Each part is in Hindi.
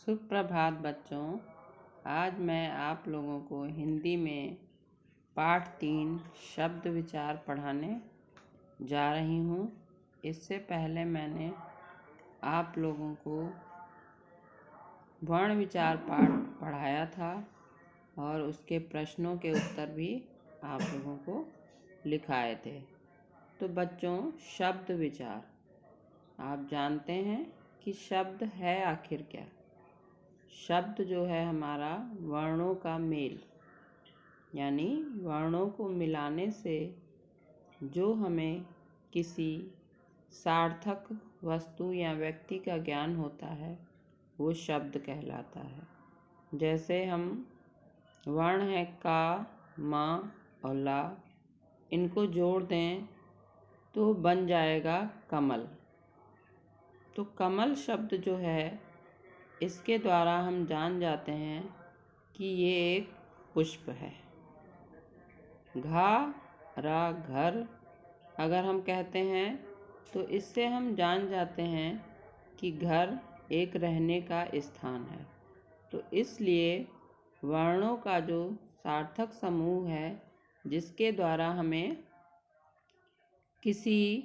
सुप्रभात बच्चों। आज मैं आप लोगों को हिंदी में पाठ 3 शब्द विचार पढ़ाने जा रही हूँ। इससे पहले मैंने आप लोगों को वर्ण विचार पाठ पढ़ाया था और उसके प्रश्नों के उत्तर भी आप लोगों को लिखाए थे। तो बच्चों, शब्द विचार, आप जानते हैं कि शब्द है आखिर क्या? शब्द जो है हमारा वर्णों का मेल, यानी वर्णों को मिलाने से जो हमें किसी सार्थक वस्तु या व्यक्ति का ज्ञान होता है वो शब्द कहलाता है। जैसे हम वर्ण है का, मा और ला, इनको जोड़ दें तो बन जाएगा कमल। तो कमल शब्द जो है इसके द्वारा हम जान जाते हैं कि ये एक पुष्प है। घा रा घर अगर हम कहते हैं तो इससे हम जान जाते हैं कि घर एक रहने का स्थान है। तो इसलिए वर्णों का जो सार्थक समूह है जिसके द्वारा हमें किसी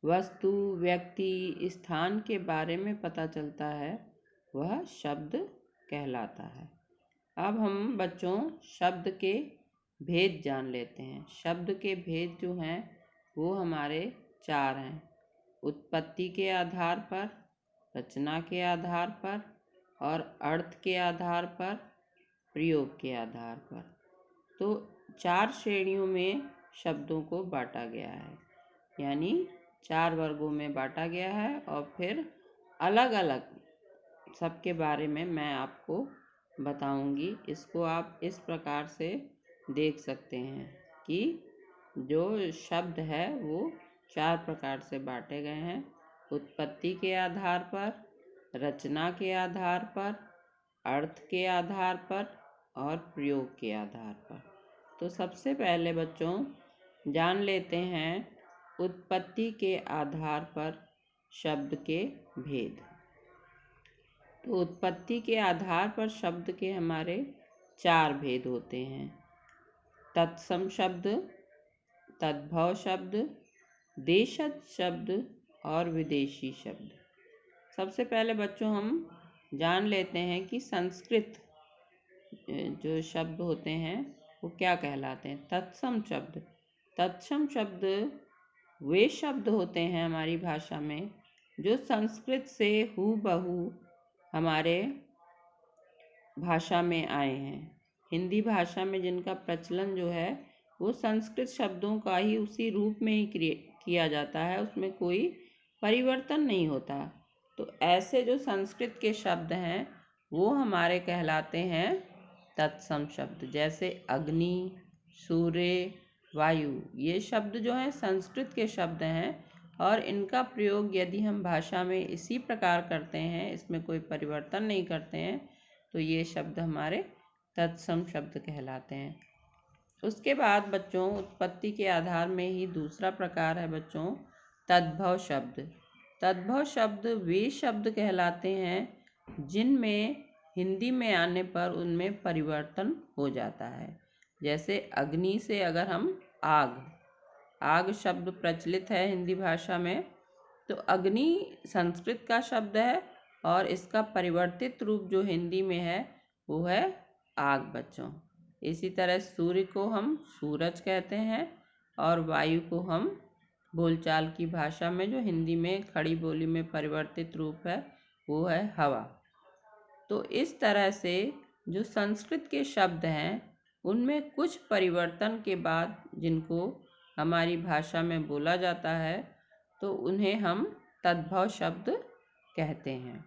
वस्तु, व्यक्ति, स्थान के बारे में पता चलता है वह शब्द कहलाता है। अब हम बच्चों शब्द के भेद जान लेते हैं। शब्द के भेद जो हैं वो हमारे 4 हैं: उत्पत्ति के आधार पर, रचना के आधार पर और अर्थ के आधार पर, प्रयोग के आधार पर। तो 4 श्रेणियों में शब्दों को बांटा गया है, यानी 4 वर्गों में बांटा गया है। और फिर अलग अलग सबके बारे में मैं आपको बताऊंगी। इसको आप इस प्रकार से देख सकते हैं कि जो शब्द है वो 4 प्रकार से बांटे गए हैं: उत्पत्ति के आधार पर, रचना के आधार पर, अर्थ के आधार पर और प्रयोग के आधार पर। तो सबसे पहले बच्चों जान लेते हैं उत्पत्ति के आधार पर शब्द के भेद। तो उत्पत्ति के आधार पर शब्द के हमारे 4 भेद होते हैं: तत्सम शब्द, तद्भव शब्द, देशज शब्द और विदेशी शब्द। सबसे पहले बच्चों हम जान लेते हैं कि संस्कृत जो शब्द होते हैं वो क्या कहलाते हैं। तत्सम शब्द, तत्सम शब्द वे शब्द होते हैं हमारी भाषा में जो संस्कृत से हूबहू हमारे भाषा में आए हैं। हिंदी भाषा में जिनका प्रचलन जो है वो संस्कृत शब्दों का ही उसी रूप में ही किया जाता है, उसमें कोई परिवर्तन नहीं होता। तो ऐसे जो संस्कृत के शब्द हैं वो हमारे कहलाते हैं तत्सम शब्द। जैसे अग्नि, सूर्य, वायु, ये शब्द जो हैं संस्कृत के शब्द हैं और इनका प्रयोग यदि हम भाषा में इसी प्रकार करते हैं, इसमें कोई परिवर्तन नहीं करते हैं, तो ये शब्द हमारे तत्सम शब्द कहलाते हैं। उसके बाद बच्चों उत्पत्ति के आधार में ही दूसरा प्रकार है बच्चों तद्भव शब्द। तद्भव शब्द वे शब्द कहलाते हैं जिनमें हिंदी में आने पर उनमें परिवर्तन हो जाता है। जैसे अग्नि से अगर हम आग, आग शब्द प्रचलित है हिंदी भाषा में, तो अग्नि संस्कृत का शब्द है और इसका परिवर्तित रूप जो हिंदी में है वो है आग बच्चों। इसी तरह सूर्य को हम सूरज कहते हैं और वायु को हम बोलचाल की भाषा में जो हिंदी में खड़ी बोली में परिवर्तित रूप है वो है हवा। तो इस तरह से जो संस्कृत के शब्द हैं उनमें कुछ परिवर्तन के बाद जिनको हमारी भाषा में बोला जाता है तो उन्हें हम तद्भव शब्द कहते हैं।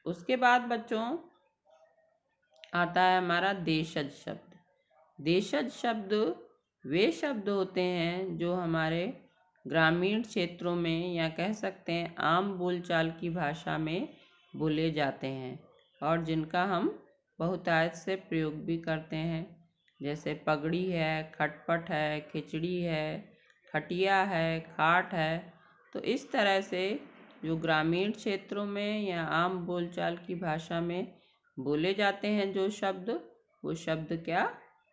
उसके बाद बच्चों आता है हमारा देशज शब्द। देशज शब्द वे शब्द होते हैं जो हमारे ग्रामीण क्षेत्रों में या कह सकते हैं आम बोलचाल की भाषा में बोले जाते हैं और जिनका हम बहुतायत से प्रयोग भी करते हैं। जैसे पगड़ी है, खटपट है, खिचड़ी है, खटिया है, खाट है। तो इस तरह से जो ग्रामीण क्षेत्रों में या आम बोलचाल की भाषा में बोले जाते हैं जो शब्द, वो शब्द क्या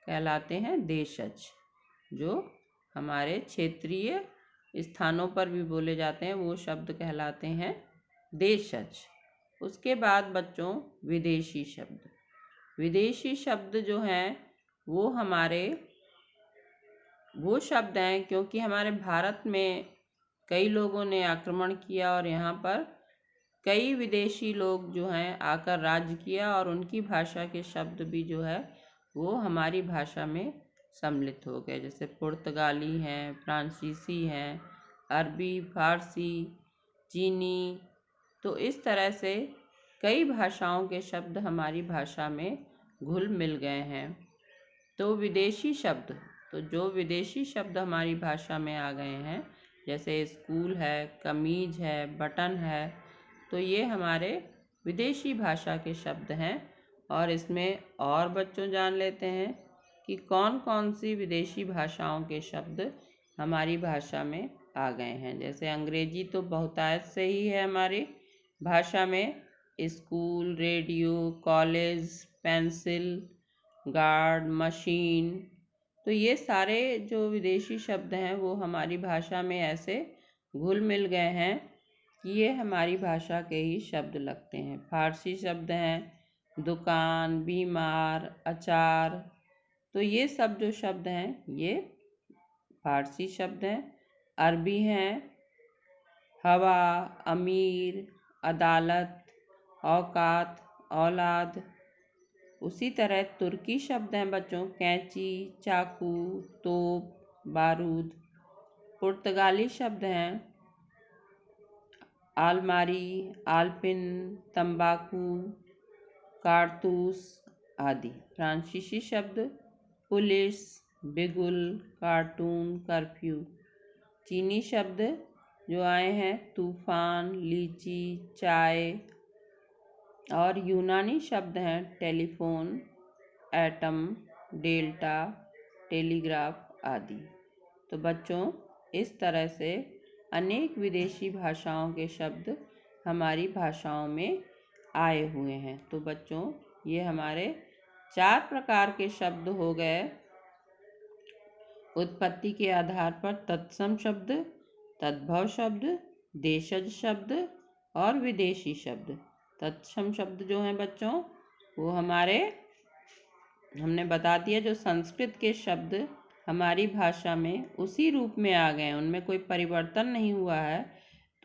कहलाते हैं? देशज। जो हमारे क्षेत्रीय स्थानों पर भी बोले जाते हैं वो शब्द कहलाते हैं देशज। उसके बाद बच्चों विदेशी शब्द। विदेशी शब्द जो हैं वो वो शब्द हैं क्योंकि हमारे भारत में कई लोगों ने आक्रमण किया और यहाँ पर कई विदेशी लोग जो हैं आकर राज्य किया और उनकी भाषा के शब्द भी जो है वो हमारी भाषा में सम्मिलित हो गए। जैसे पुर्तगाली हैं, फ्रांसीसी हैं, अरबी, फारसी, चीनी। तो इस तरह से कई भाषाओं के शब्द हमारी भाषा में घुल मिल गए हैं। तो विदेशी शब्द, तो जो विदेशी शब्द हमारी भाषा में आ गए हैं जैसे स्कूल है, कमीज है, बटन है, तो ये हमारे विदेशी भाषा के शब्द हैं। और इसमें और बच्चों जान लेते हैं कि कौन कौन सी विदेशी भाषाओं के शब्द हमारी भाषा में आ गए हैं। जैसे अंग्रेजी तो बहुतायत से ही है हमारी भाषा में। School, radio, college, pencil, guard, machine, तो ये सारे जो विदेशी शब्द हैं वो हमारी भाषा में ऐसे घुल मिल गए हैं कि ये हमारी भाषा के ही शब्द लगते हैं। फारसी शब्द हैं दुकान, बीमार, अचार, तो ये सब जो शब्द हैं ये फारसी शब्द हैं। अरबी हैं हवा, अमीर, अदालत, औकात, औलाद। उसी तरह तुर्की शब्द हैं बच्चों कैंची, चाकू, तोप, बारूद। पुर्तगाली शब्द हैं आलमारी, आलपिन, तंबाकू, कारतूस आदि। फ्रांसीसी शब्द पुलिस, बिगुल, कार्टून, कर्फ्यू। चीनी शब्द जो आए हैं तूफान, लीची, चाय। और यूनानी शब्द हैं टेलीफोन, एटम, डेल्टा, टेलीग्राफ आदि। तो बच्चों इस तरह से अनेक विदेशी भाषाओं के शब्द हमारी भाषाओं में आए हुए हैं। तो बच्चों ये हमारे 4 प्रकार के शब्द हो गए। उत्पत्ति के आधार पर तत्सम शब्द, तद्भव शब्द, देशज शब्द और विदेशी शब्द। तत्सम शब्द जो हैं बच्चों वो हमने बता दिया जो संस्कृत के शब्द हमारी भाषा में उसी रूप में आ गए हैं, उनमें कोई परिवर्तन नहीं हुआ है,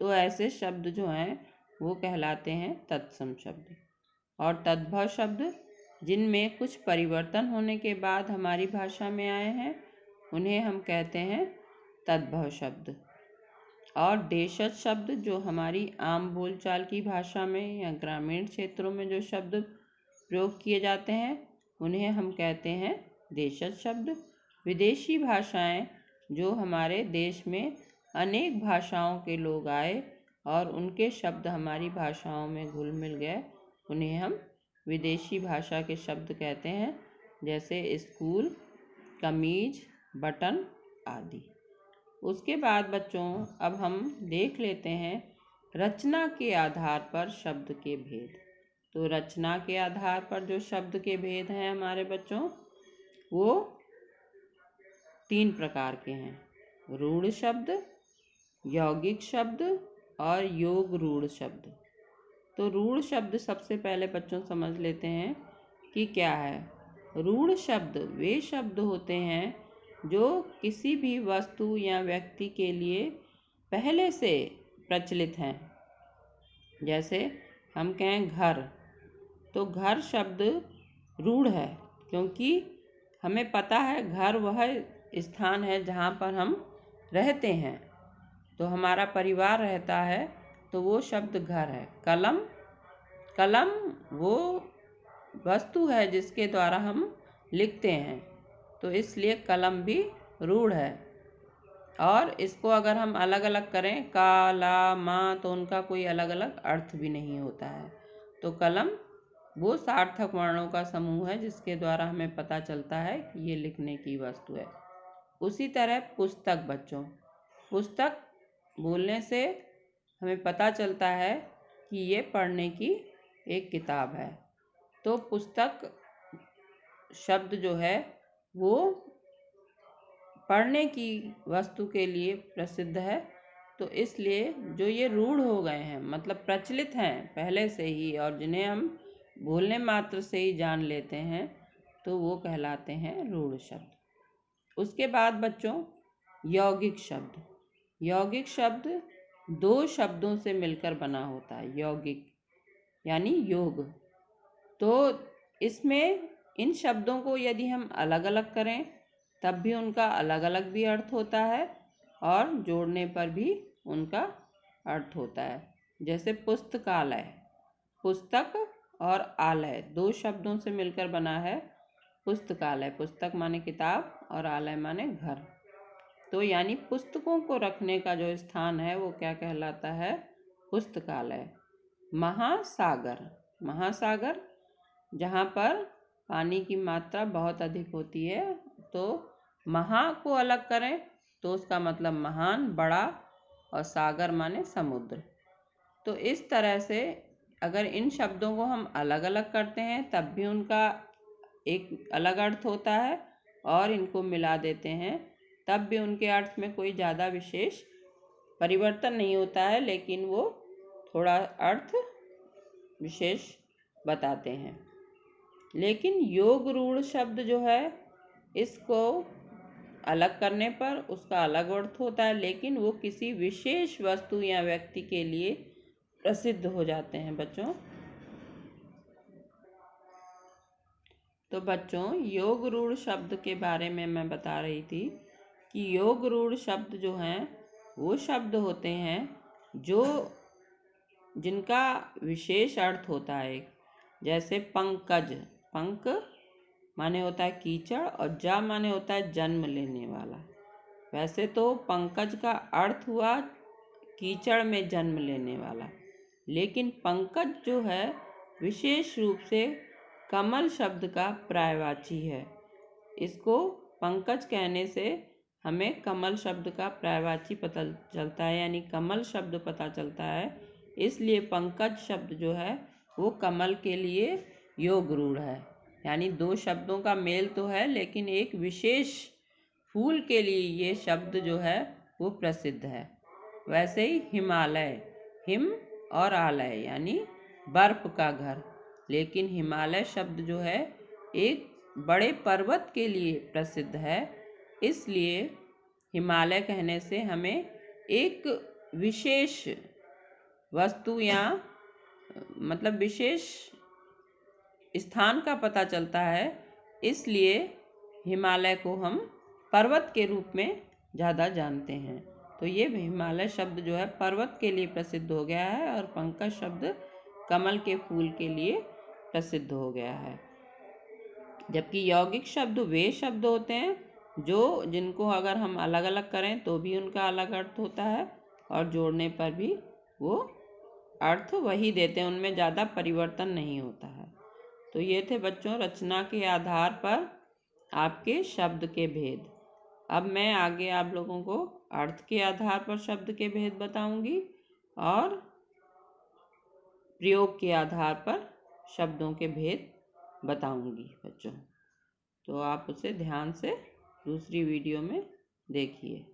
तो ऐसे शब्द जो हैं वो कहलाते हैं तत्सम शब्द। और तद्भव शब्द जिनमें कुछ परिवर्तन होने के बाद हमारी भाषा में आए हैं उन्हें हम कहते हैं तद्भव शब्द। और देशज शब्द जो हमारी आम बोलचाल की भाषा में या ग्रामीण क्षेत्रों में जो शब्द प्रयोग किए जाते हैं उन्हें हम कहते हैं देशज शब्द। विदेशी भाषाएं जो हमारे देश में अनेक भाषाओं के लोग आए और उनके शब्द हमारी भाषाओं में घुल मिल गए उन्हें हम विदेशी भाषा के शब्द कहते हैं, जैसे स्कूल, कमीज, बटन आदि। उसके बाद बच्चों अब हम देख लेते हैं रचना के आधार पर शब्द के भेद। तो रचना के आधार पर जो शब्द के भेद हैं हमारे बच्चों वो 3 प्रकार के हैं। रूढ़ शब्द, यौगिक शब्द और योग रूढ़ शब्द। तो रूढ़ शब्द सबसे पहले बच्चों समझ लेते हैं कि क्या है। रूढ़ शब्द वे शब्द होते हैं जो किसी भी वस्तु या व्यक्ति के लिए पहले से प्रचलित हैं। जैसे हम कहें घर, तो घर शब्द रूढ़ है क्योंकि हमें पता है घर वह स्थान है जहाँ पर हम रहते हैं, तो हमारा परिवार रहता है, तो वो शब्द घर है। कलम, कलम वो वस्तु है जिसके द्वारा हम लिखते हैं, तो इसलिए कलम भी रूढ़ है। और इसको अगर हम अलग अलग करें का, ला, मा, तो उनका कोई अलग अलग अर्थ भी नहीं होता है। तो कलम वो सार्थक वर्णों का समूह है जिसके द्वारा हमें पता चलता है कि ये लिखने की वस्तु है। उसी तरह पुस्तक बच्चों, पुस्तक बोलने से हमें पता चलता है कि ये पढ़ने की एक किताब है। तो पुस्तक शब्द जो है वो पढ़ने की वस्तु के लिए प्रसिद्ध है। तो इसलिए जो ये रूढ़ हो गए हैं, मतलब प्रचलित हैं पहले से ही, और जिन्हें हम बोलने मात्र से ही जान लेते हैं, तो वो कहलाते हैं रूढ़ शब्द। उसके बाद बच्चों यौगिक शब्द। यौगिक शब्द दो शब्दों से मिलकर बना होता है। यौगिक यानी योग। तो इसमें इन शब्दों को यदि हम अलग अलग करें तब भी उनका अलग अलग भी अर्थ होता है, और जोड़ने पर भी उनका अर्थ होता है। जैसे पुस्तकालय, पुस्तक और आलय दो शब्दों से मिलकर बना है पुस्तकालय। पुस्तक माने किताब और आलय माने घर। तो यानी पुस्तकों को रखने का जो स्थान है वो क्या कहलाता है? पुस्तकालय। महासागर, महासागर जहाँ पर पानी की मात्रा बहुत अधिक होती है, तो महा को अलग करें तो उसका मतलब महान, बड़ा, और सागर माने समुद्र। तो इस तरह से अगर इन शब्दों को हम अलग अलग करते हैं तब भी उनका एक अलग अर्थ होता है, और इनको मिला देते हैं तब भी उनके अर्थ में कोई ज़्यादा विशेष परिवर्तन नहीं होता है, लेकिन वो थोड़ा अर्थ विशेष बताते हैं। लेकिन योग रूढ़ शब्द जो है, इसको अलग करने पर उसका अलग अर्थ होता है, लेकिन वो किसी विशेष वस्तु या व्यक्ति के लिए प्रसिद्ध हो जाते हैं बच्चों। तो बच्चों योग रूढ़ शब्द के बारे में मैं बता रही थी कि योग रूढ़ शब्द जो हैं वो शब्द होते हैं जो जिनका विशेष अर्थ होता है। जैसे पंकज, पंक माने होता है कीचड़, और जा माने होता है जन्म लेने वाला। वैसे तो पंकज का अर्थ हुआ कीचड़ में जन्म लेने वाला, लेकिन पंकज जो है विशेष रूप से कमल शब्द का पर्यायवाची है। इसको पंकज कहने से हमें कमल शब्द का पर्यायवाची पता चलता है, यानी कमल शब्द पता चलता है। इसलिए पंकज शब्द जो है वो कमल के लिए योग रूढ़ है। यानी दो शब्दों का मेल तो है, लेकिन एक विशेष फूल के लिए ये शब्द जो है वो प्रसिद्ध है। वैसे ही हिमालय, हिम और आलय यानी बर्फ का घर, लेकिन हिमालय शब्द जो है एक बड़े पर्वत के लिए प्रसिद्ध है। इसलिए हिमालय कहने से हमें एक विशेष वस्तु या मतलब विशेष स्थान का पता चलता है। इसलिए हिमालय को हम पर्वत के रूप में ज़्यादा जानते हैं। तो ये हिमालय शब्द जो है पर्वत के लिए प्रसिद्ध हो गया है, और पंकज शब्द कमल के फूल के लिए प्रसिद्ध हो गया है। जबकि यौगिक शब्द वे शब्द होते हैं जिनको अगर हम अलग अलग करें तो भी उनका अलग अर्थ होता है, और जोड़ने पर भी वो अर्थ वही देते हैं, उनमें ज़्यादा परिवर्तन नहीं होता है। तो ये थे बच्चों रचना के आधार पर आपके शब्द के भेद। अब मैं आगे आप लोगों को अर्थ के आधार पर शब्द के भेद बताऊंगी, और प्रयोग के आधार पर शब्दों के भेद बताऊंगी बच्चों। तो आप उसे ध्यान से दूसरी वीडियो में देखिए।